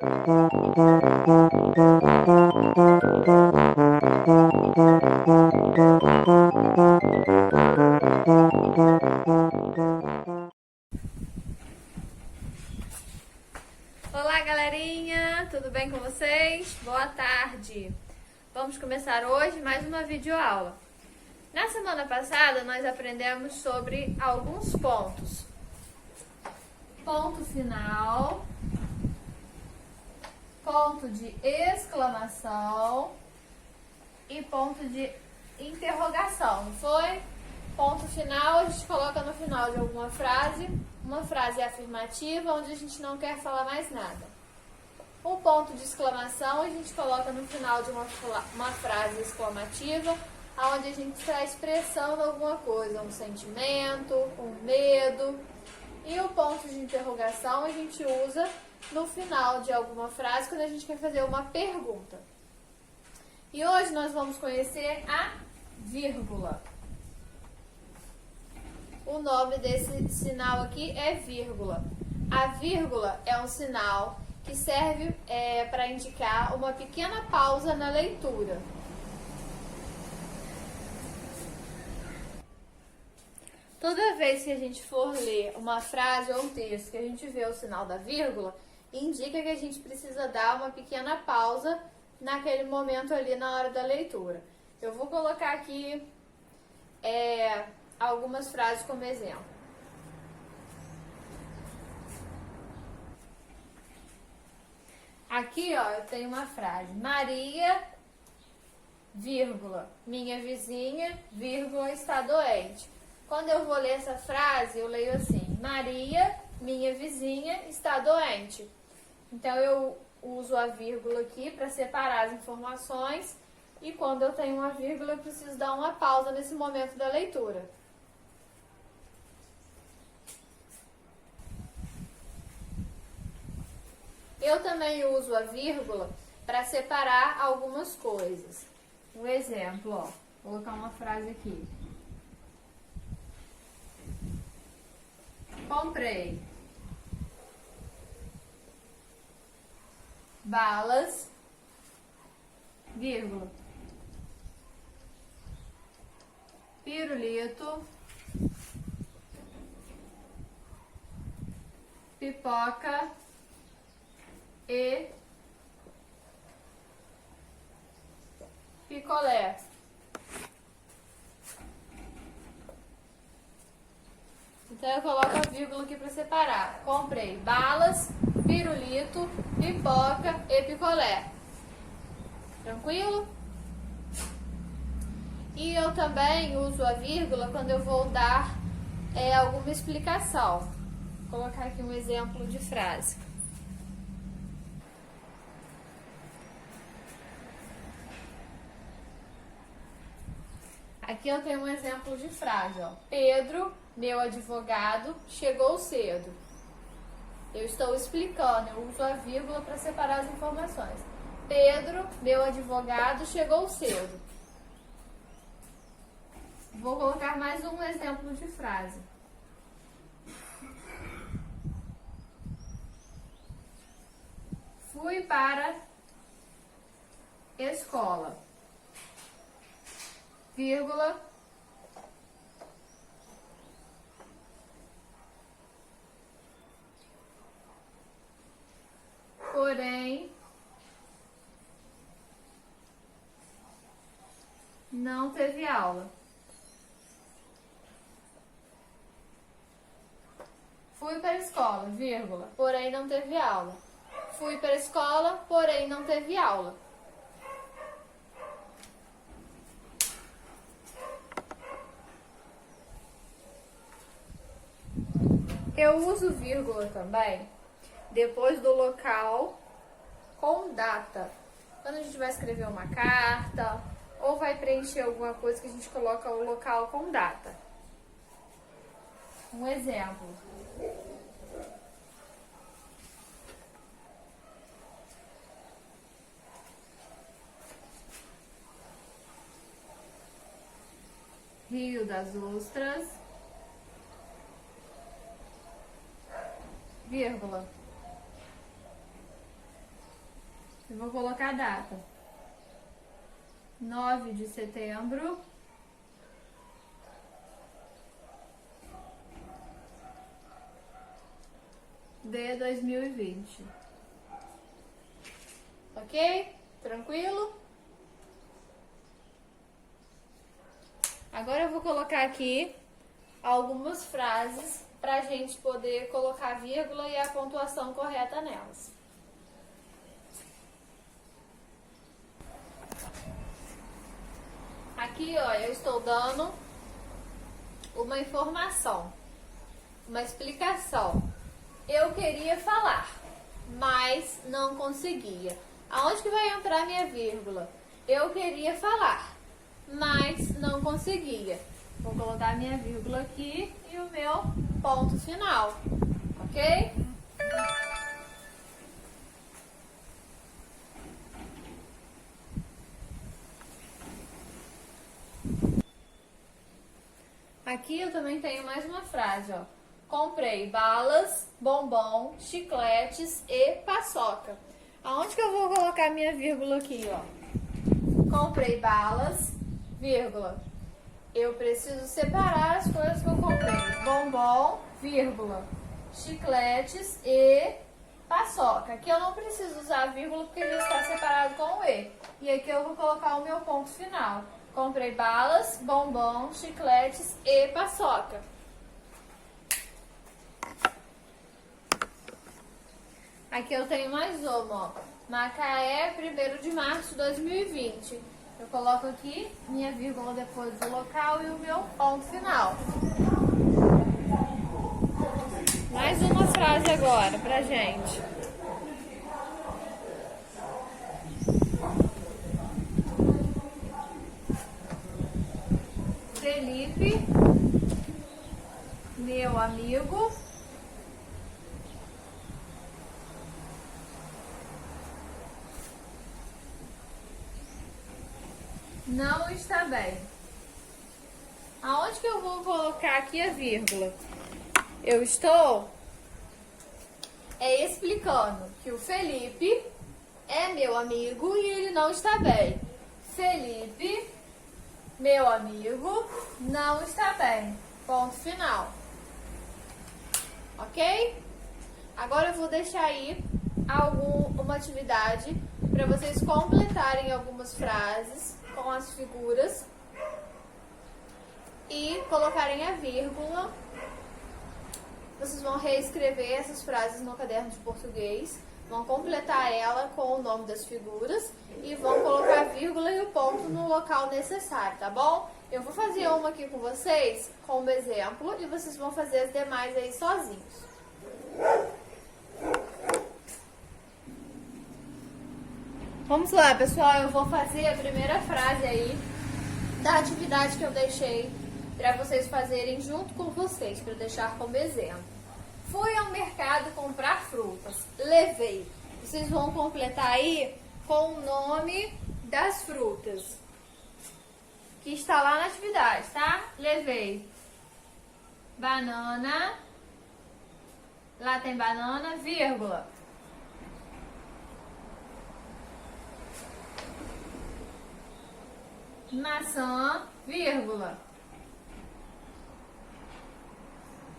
Olá, galerinha! Tudo bem com vocês? Boa tarde! Vamos começar hoje mais uma videoaula. Na semana passada, nós aprendemos sobre alguns pontos. Ponto final, ponto de exclamação e ponto de interrogação, não foi? Ponto final a gente coloca no final de alguma frase, uma frase afirmativa onde a gente não quer falar mais nada. O ponto de exclamação a gente coloca no final de uma frase exclamativa, onde a gente está expressando alguma coisa, um sentimento, um medo. E o ponto de interrogação a gente usa no final de alguma frase quando a gente quer fazer uma pergunta. E hoje nós vamos conhecer a vírgula. O nome desse sinal aqui é vírgula. A vírgula é um sinal que serve para indicar uma pequena pausa na leitura. Toda vez que a gente for ler uma frase ou um texto que a gente vê o sinal da vírgula, indica que a gente precisa dar uma pequena pausa naquele momento ali na hora da leitura. Eu vou colocar aqui algumas frases como exemplo. Aqui, ó, eu tenho uma frase. Maria, vírgula, minha vizinha, vírgula, está doente. Quando eu vou ler essa frase, eu leio assim: Maria, minha vizinha, está doente. Então, eu uso a vírgula aqui para separar as informações. E quando eu tenho uma vírgula, eu preciso dar uma pausa nesse momento da leitura. Eu também uso a vírgula para separar algumas coisas. Um exemplo, ó, vou colocar uma frase aqui. Comprei balas, vírgula, pirulito, pipoca e picolé. Então eu coloco a vírgula aqui para separar. Comprei balas, pirulito, pipoca e picolé. Tranquilo? E eu também uso a vírgula quando eu vou dar alguma explicação. Vou colocar aqui um exemplo de frase. Aqui eu tenho um exemplo de frase, ó. Pedro, meu advogado, chegou cedo. Eu estou explicando, eu uso a vírgula para separar as informações. Pedro, meu advogado, chegou cedo. Vou colocar mais um exemplo de frase. Fui para escola, vírgula, porém não teve aula. Fui para a escola, vírgula, porém não teve aula. Fui para a escola, porém não teve aula. Eu uso vírgula também depois do local com data. Quando a gente vai escrever uma carta ou vai preencher alguma coisa que a gente coloca o local com data. Um exemplo. Rio das Ostras, vírgula, Eu vou colocar a data. 9 de setembro de 2020. Ok? Tranquilo? Agora eu vou colocar aqui algumas frases para a gente poder colocar a vírgula e a pontuação correta nelas. Aqui, ó, eu estou dando uma informação, uma explicação. Eu queria falar, mas não conseguia. Aonde que vai entrar a minha vírgula? Eu queria falar, mas não conseguia. Vou colocar a minha vírgula aqui e o meu ponto final, ok? Aqui eu também tenho mais uma frase, ó. Comprei balas, bombom, chicletes e paçoca. Aonde que eu vou colocar minha vírgula aqui, ó? Comprei balas, vírgula. Eu preciso separar as coisas que eu comprei. Bombom, vírgula. Chicletes e paçoca. Aqui eu não preciso usar vírgula porque já está separado com o E. E aqui eu vou colocar o meu ponto final. Comprei balas, bombom, chicletes e paçoca. Aqui eu tenho mais uma, ó. Macaé, 1º de março de 2020. Eu coloco aqui minha vírgula depois do local e o meu ponto final. Mais uma frase agora pra gente. Felipe, meu amigo, não está bem. Aonde que eu vou colocar aqui a vírgula? Eu estou explicando que o Felipe é meu amigo e ele não está bem. Felipe, meu amigo, não está bem. Ponto final. Ok? Agora eu vou deixar aí uma atividade para vocês completarem algumas frases com as figuras e colocarem a vírgula. Vocês vão reescrever essas frases no caderno de português, vão completar ela com o nome das figuras e vão colocar a vírgula e o ponto no local necessário, tá bom? Eu vou fazer uma aqui com vocês, como exemplo, e vocês vão fazer as demais aí sozinhos. Vamos lá, pessoal, eu vou fazer a primeira frase aí da atividade que eu deixei para vocês fazerem junto com vocês, para deixar como exemplo. Fui ao mercado comprar frutas, levei. Vocês vão completar aí com o nome das frutas que está lá na atividade, tá? Levei banana, lá tem banana, vírgula. Maçã, vírgula.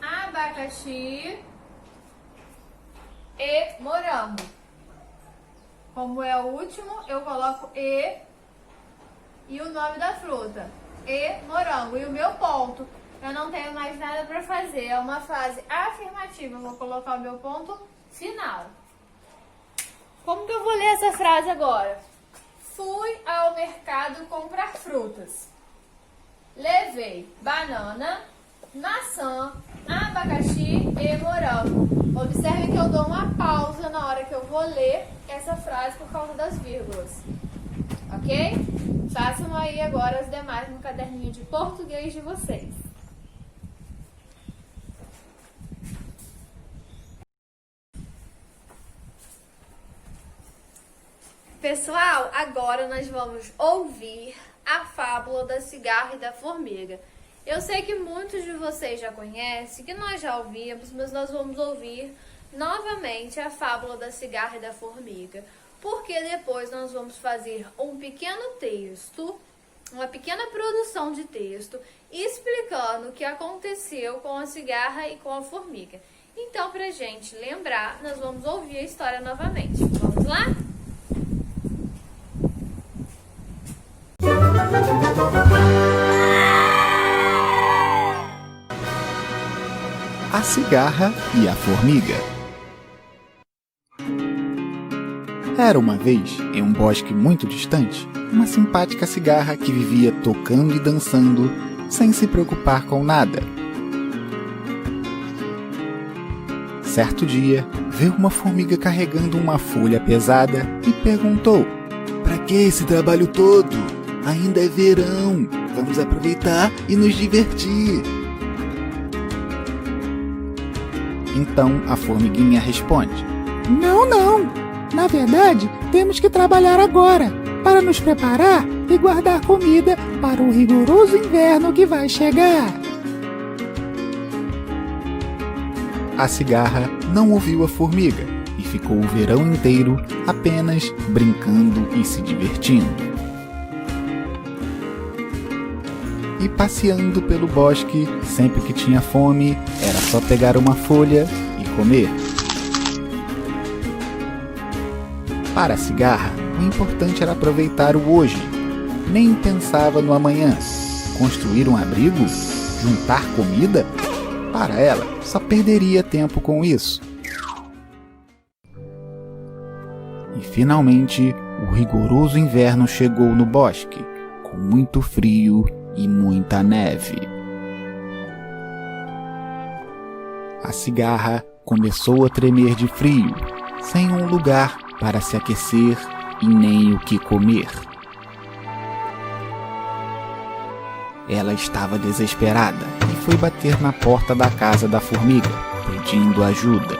Abacaxi e morango. Como é o último, eu coloco e o nome da fruta. E morango. E o meu ponto, eu não tenho mais nada para fazer. É uma frase afirmativa. Eu vou colocar o meu ponto final. Como que eu vou ler essa frase agora? Fui ao mercado comprar frutas. Levei banana, maçã, abacaxi e morango. Observe que eu dou uma pausa na hora que eu vou ler essa frase por causa das vírgulas. Ok? Façam aí agora as demais no caderninho de português de vocês. Pessoal, agora nós vamos ouvir a fábula da cigarra e da formiga. Eu sei que muitos de vocês já conhecem, que nós já ouvimos, mas nós vamos ouvir novamente a fábula da cigarra e da formiga. porque depois nós vamos fazer um pequeno texto, uma pequena produção de texto, explicando o que aconteceu com a cigarra e com a formiga. Então, pra gente lembrar, nós vamos ouvir a história novamente. Vamos lá? A cigarra e a formiga. Era uma vez, em um bosque muito distante, uma simpática cigarra que vivia tocando e dançando, sem se preocupar com nada. Certo dia, viu uma formiga carregando uma folha pesada e perguntou: "Para que esse trabalho todo? Ainda é verão, vamos aproveitar e nos divertir." Então a formiguinha responde: "Não, não! Na verdade, temos que trabalhar agora, para nos preparar e guardar comida para o rigoroso inverno que vai chegar." A cigarra não ouviu a formiga e ficou o verão inteiro apenas brincando e se divertindo. E passeando pelo bosque, sempre que tinha fome, era só pegar uma folha e comer. Para a cigarra, o importante era aproveitar o hoje. Nem pensava no amanhã. Construir um abrigo? Juntar comida? Para ela, só perderia tempo com isso. E finalmente, o rigoroso inverno chegou no bosque, com muito frio e muita neve. A cigarra começou a tremer de frio, sem um lugar para se aquecer e nem o que comer. Ela estava desesperada e foi bater na porta da casa da formiga, pedindo ajuda.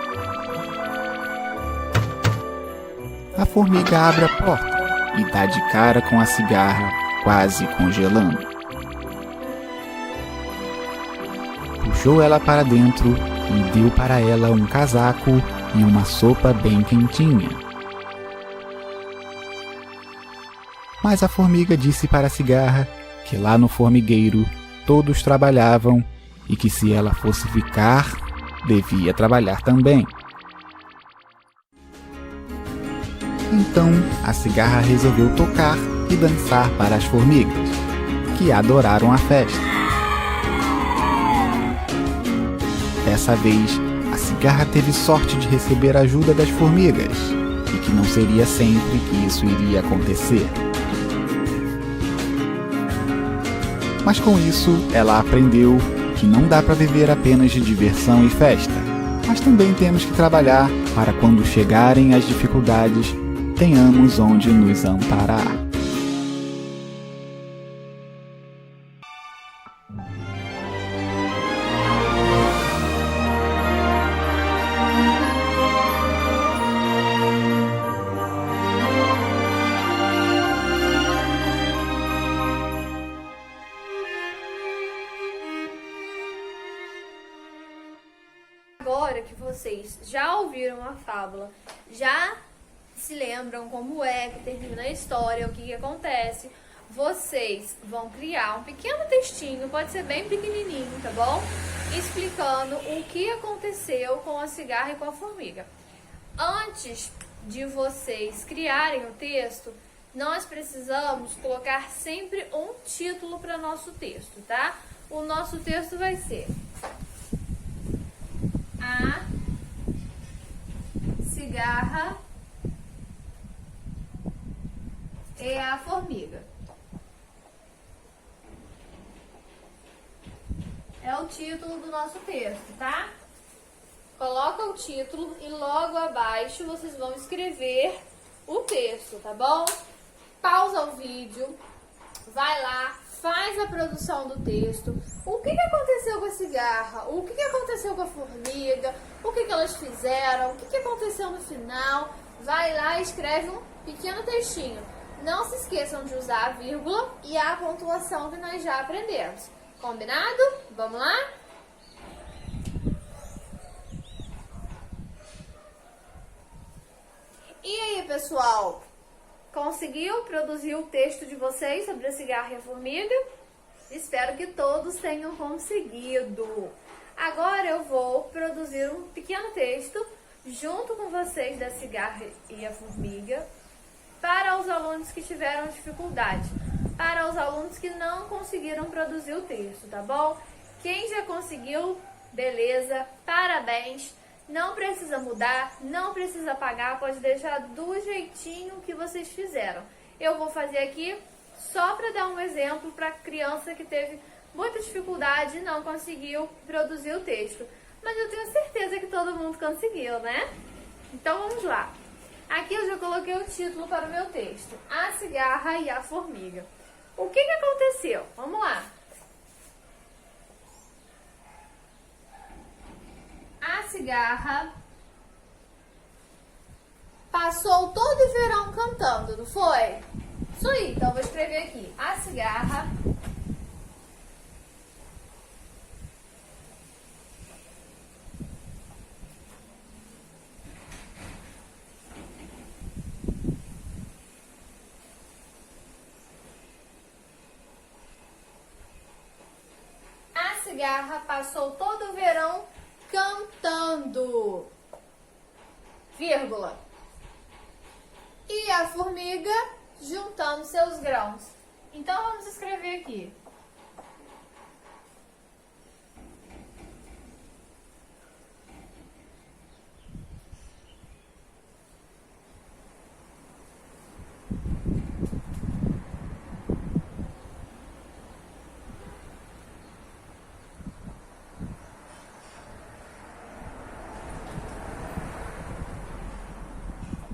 A formiga abre a porta e dá de cara com a cigarra, quase congelando. Puxou ela para dentro e deu para ela um casaco e uma sopa bem quentinha. Mas a formiga disse para a cigarra que lá no formigueiro todos trabalhavam e que se ela fosse ficar, devia trabalhar também. Então a cigarra resolveu tocar e dançar para as formigas, que adoraram a festa. Dessa vez, a cigarra teve sorte de receber a ajuda das formigas, e que não seria sempre que isso iria acontecer. Mas com isso, ela aprendeu que não dá para viver apenas de diversão e festa, mas também temos que trabalhar para quando chegarem as dificuldades, tenhamos onde nos amparar. Agora que vocês já ouviram a fábula, já se lembram como é que termina a história, o que acontece, vocês vão criar um pequeno textinho, pode ser bem pequenininho, tá bom? Explicando o que aconteceu com a cigarra e com a formiga. Antes de vocês criarem o texto, nós precisamos colocar sempre um título para nosso texto, tá? O nosso texto vai ser: a cigarra e a formiga. É o título do nosso texto, tá? Coloca o título e logo abaixo vocês vão escrever o texto, tá bom? Pausa o vídeo, vai lá, faz a produção do texto. O que aconteceu com a cigarra? O que aconteceu com a formiga? O que elas fizeram? O que aconteceu no final? Vai lá e escreve um pequeno textinho. Não se esqueçam de usar a vírgula e a pontuação que nós já aprendemos. Combinado? Vamos lá? E aí, pessoal? Conseguiu produzir o texto de vocês sobre a cigarra e a formiga? Espero que todos tenham conseguido. Agora eu vou produzir um pequeno texto junto com vocês da cigarra e a formiga para os alunos que tiveram dificuldade, para os alunos que não conseguiram produzir o texto, tá bom? Quem já conseguiu, beleza, parabéns. Não precisa mudar, não precisa apagar, pode deixar do jeitinho que vocês fizeram. Eu vou fazer aqui só para dar um exemplo para criança que teve muita dificuldade e não conseguiu produzir o texto. Mas eu tenho certeza que todo mundo conseguiu, né? Então vamos lá. Aqui eu já coloquei o título para o meu texto: A Cigarra e a Formiga. O que aconteceu? Vamos lá. A cigarra passou todo o verão cantando, não foi? Isso aí, então eu vou escrever aqui. A cigarra passou todo o verão cantando, vírgula. E a formiga juntando seus grãos. Então vamos escrever aqui.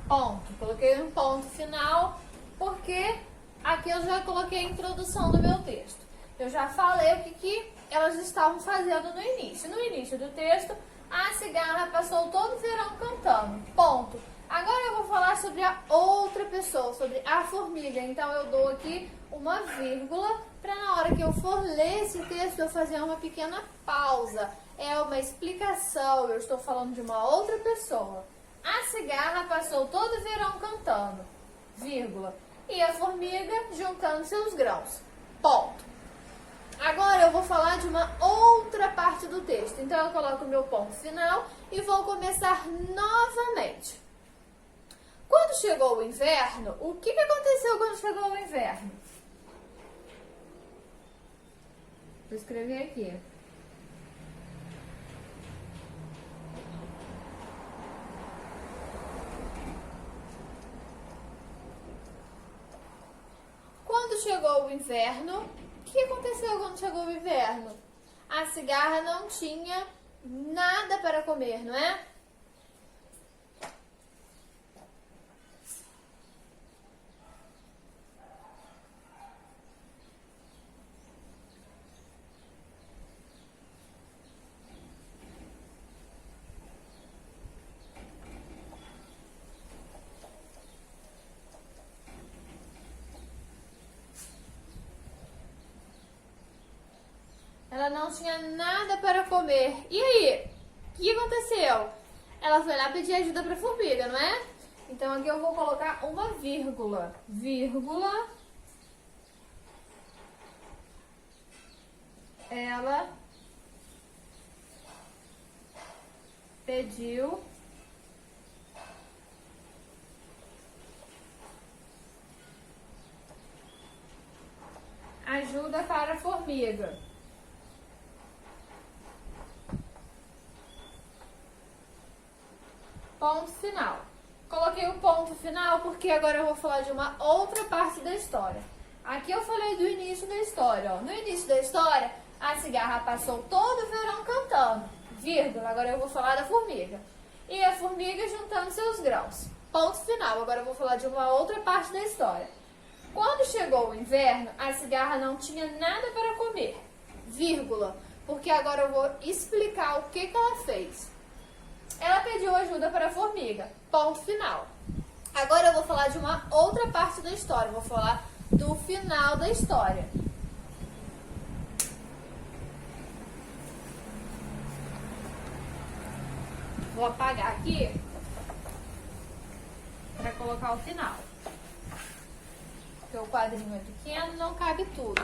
Ponto. Coloquei um ponto final, porque aqui eu já coloquei a introdução do meu texto. Eu já falei o que elas estavam fazendo no início. No início do texto, a cigarra passou todo o verão cantando. Ponto. Agora eu vou falar sobre a outra pessoa, sobre a formiga. Então eu dou aqui uma vírgula para na hora que eu for ler esse texto eu fazer uma pequena pausa. É uma explicação, eu estou falando de uma outra pessoa. A cigarra passou todo o verão cantando, vírgula, e a formiga juntando seus grãos, ponto. Agora eu vou falar de uma outra parte do texto, então eu coloco o meu ponto final e vou começar novamente. Quando chegou o inverno, o que aconteceu quando chegou o inverno? Vou escrever aqui. Quando chegou o inverno, o que aconteceu quando chegou o inverno? A cigarra não tinha nada para comer, não é? Ela não tinha nada para comer. E aí? O que aconteceu? Ela foi lá pedir ajuda para a formiga, não é? Então aqui eu vou colocar uma vírgula. Vírgula. Ela pediu ajuda para a formiga. Ponto final. Coloquei o ponto final porque agora eu vou falar de uma outra parte da história. Aqui eu falei do início da história. Ó. No início da história, a cigarra passou todo o verão cantando, vírgula. Agora eu vou falar da formiga. E a formiga juntando seus grãos. Ponto final. Agora eu vou falar de uma outra parte da história. Quando chegou o inverno, a cigarra não tinha nada para comer, vírgula. Porque agora eu vou explicar o que ela fez. Ela pediu ajuda para a formiga. Ponto final. Agora eu vou falar de uma outra parte da história. Vou falar do final da história. Vou apagar aqui para colocar colocar o final. Porque o quadrinho é pequeno, não cabe tudo.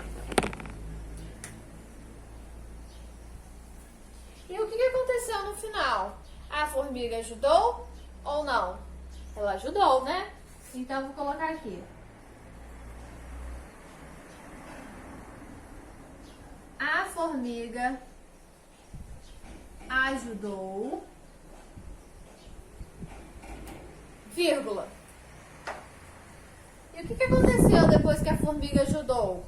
E o que aconteceu no final? A formiga ajudou ou não? Ela ajudou, né? Então, vou colocar aqui. A formiga ajudou, vírgula. E o que aconteceu depois que a formiga ajudou?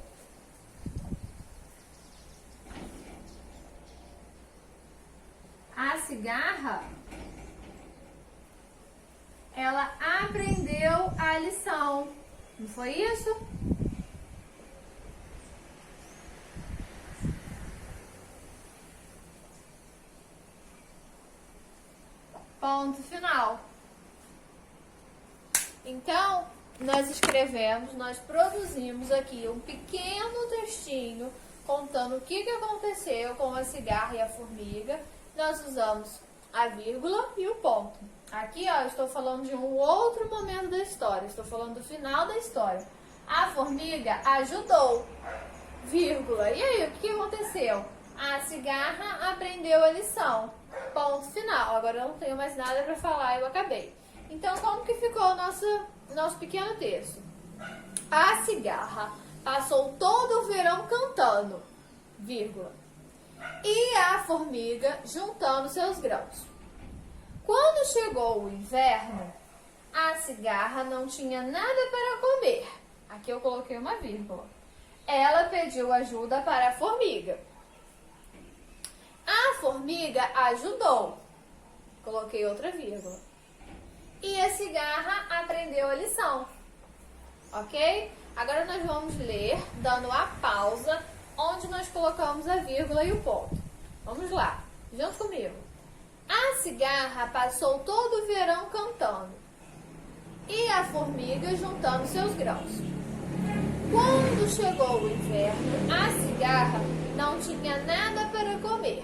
A cigarra, ela aprendeu a lição. Não foi isso? Ponto final. Então, nós produzimos aqui um pequeno textinho contando o que aconteceu com a cigarra e a formiga. Nós usamos a vírgula e o ponto. Aqui, ó, eu estou falando de um outro momento da história. Estou falando do final da história. A formiga ajudou, vírgula. E aí, o que aconteceu? A cigarra aprendeu a lição. Ponto final. Agora eu não tenho mais nada para falar, eu acabei. Então, como que ficou o nosso pequeno texto? A cigarra passou todo o verão cantando, vírgula. E a formiga juntando seus grãos. Quando chegou o inverno, a cigarra não tinha nada para comer. Aqui eu coloquei uma vírgula. Ela pediu ajuda para a formiga. A formiga ajudou. Coloquei outra vírgula. E a cigarra aprendeu a lição. Ok? Agora nós vamos ler, dando a pausa, onde nós colocamos a vírgula e o ponto. Vamos lá, junto comigo. A cigarra passou todo o verão cantando. E a formiga juntando seus grãos. Quando chegou o inverno, a cigarra não tinha nada para comer.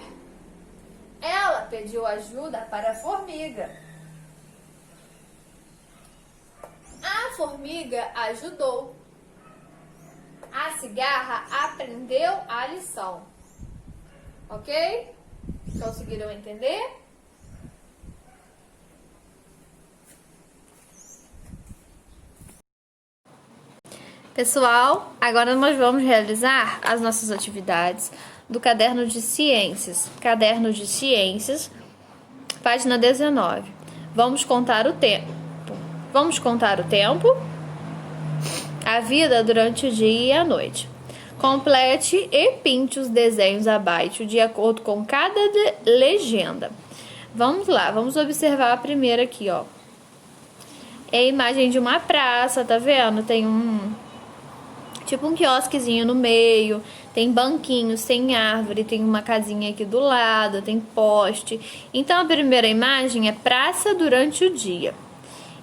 Ela pediu ajuda para a formiga. A formiga ajudou. A cigarra aprendeu a lição. Ok? Conseguiram entender? Pessoal, agora nós vamos realizar as nossas atividades do caderno de ciências. Caderno de ciências, página 19. Vamos contar o tempo. A vida durante o dia e a noite. Complete e pinte os desenhos abaixo de acordo com cada legenda. Vamos lá, vamos observar a primeira aqui, ó. É a imagem de uma praça, tá vendo? Tem um quiosquezinho no meio, tem banquinhos, tem árvore, tem uma casinha aqui do lado, tem poste. Então a primeira imagem é praça durante o dia.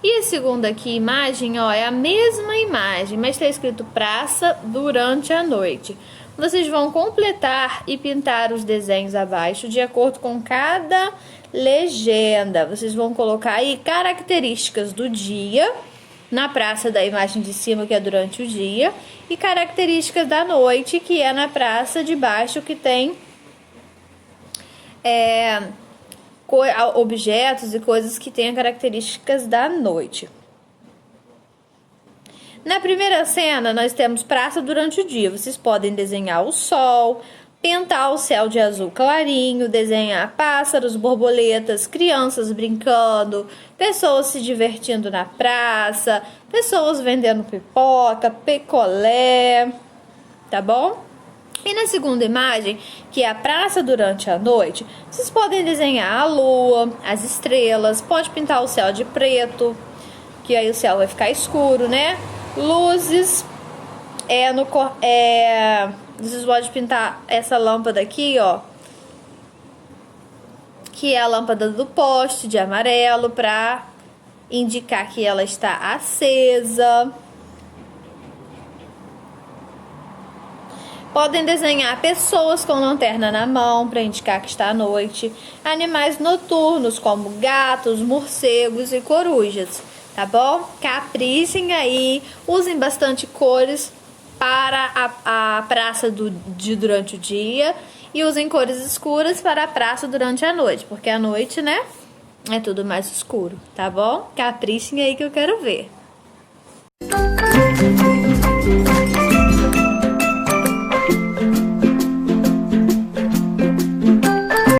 E a segunda aqui, imagem, ó, é a mesma imagem, mas está escrito praça durante a noite. Vocês vão completar e pintar os desenhos abaixo de acordo com cada legenda. Vocês vão colocar aí características do dia, na praça da imagem de cima, que é durante o dia, e características da noite, que é na praça de baixo, que tem objetos e coisas que têm características da noite. Na primeira cena, nós temos praça durante o dia. Vocês podem desenhar o sol, pintar o céu de azul clarinho, desenhar pássaros, borboletas, crianças brincando, pessoas se divertindo na praça, pessoas vendendo pipoca, picolé, tá bom? E na segunda imagem, que é a praça durante a noite, vocês podem desenhar a lua, as estrelas, pode pintar o céu de preto, que aí o céu vai ficar escuro, né? Luzes, vocês podem pintar essa lâmpada aqui, ó, que é a lâmpada do poste de amarelo, para indicar que ela está acesa. Podem desenhar pessoas com lanterna na mão para indicar que está à noite. Animais noturnos como gatos, morcegos e corujas. tá bom? Caprichem aí, usem bastante cores para a praça durante o dia e usem cores escuras para a praça durante a noite, porque à noite, né, é tudo mais escuro, tá bom? Caprichem aí que eu quero ver.